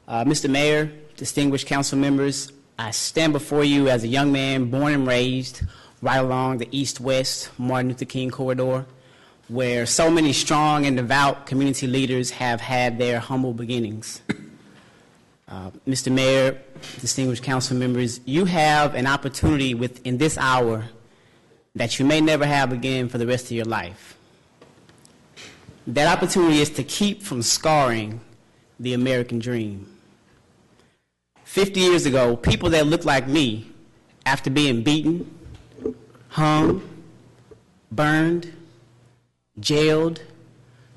Mr. Mayor, distinguished council members, I stand before you as a young man born and raised right along the east-west Martin Luther King corridor, where so many strong and devout community leaders have had their humble beginnings. Mr. Mayor, distinguished council members, you have an opportunity in this hour that you may never have again for the rest of your life. That opportunity is to keep from scarring the American dream. 50 years ago, people that looked like me, after being beaten, hung, burned, jailed,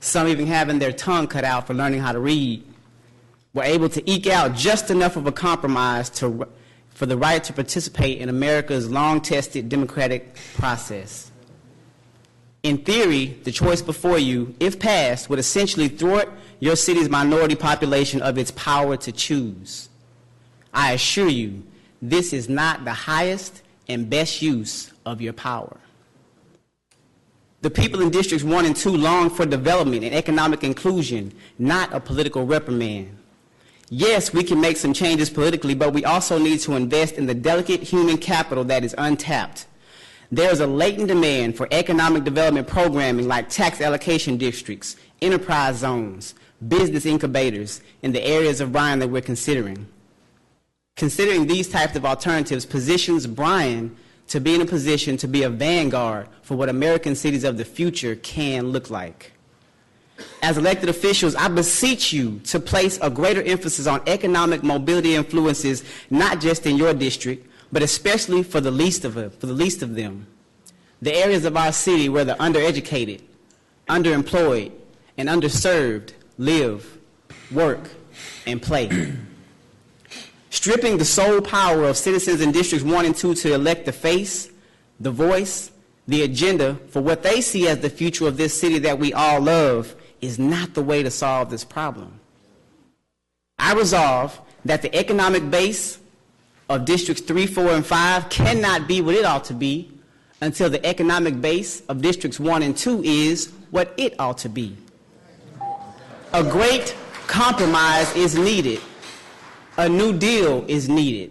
some even having their tongue cut out for learning how to read, were able to eke out just enough of a compromise for the right to participate in America's long-tested democratic process. In theory, the choice before you, if passed, would essentially thwart your city's minority population of its power to choose. I assure you, this is not the highest and best use of your power. The people in Districts 1 and 2 long for development and economic inclusion, not a political reprimand. Yes, we can make some changes politically, but we also need to invest in the delicate human capital that is untapped. There is a latent demand for economic development programming like tax allocation districts, enterprise zones, business incubators in the areas of Bryan that we're considering. Considering these types of alternatives positions Bryan to be in a position to be a vanguard for what American cities of the future can look like. As elected officials, I beseech you to place a greater emphasis on economic mobility influences, not just in your district, but especially for the least of them. The areas of our city where the undereducated, underemployed, and underserved live, work, and play. Stripping the sole power of citizens in Districts 1 and 2 to elect the face, the voice, the agenda for what they see as the future of this city that we all love is not the way to solve this problem. I resolve that the economic base of Districts 3, 4, and 5 cannot be what it ought to be until the economic base of Districts 1 and 2 is what it ought to be. A great compromise is needed. A new deal is needed.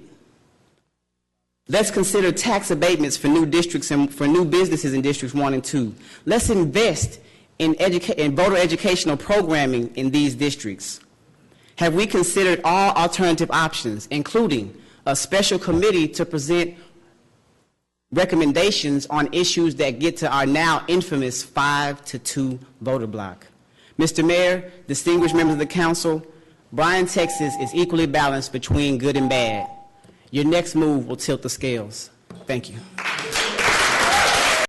Let's consider tax abatements for new districts and for new businesses in Districts 1 and 2. Let's invest in voter educational programming in these districts. Have we considered all alternative options, including a special committee to present recommendations on issues that get to our now infamous 5-2 voter block? Mr. Mayor, distinguished members of the council, Bryan, Texas is equally balanced between good and bad. Your next move will tilt the scales. Thank you.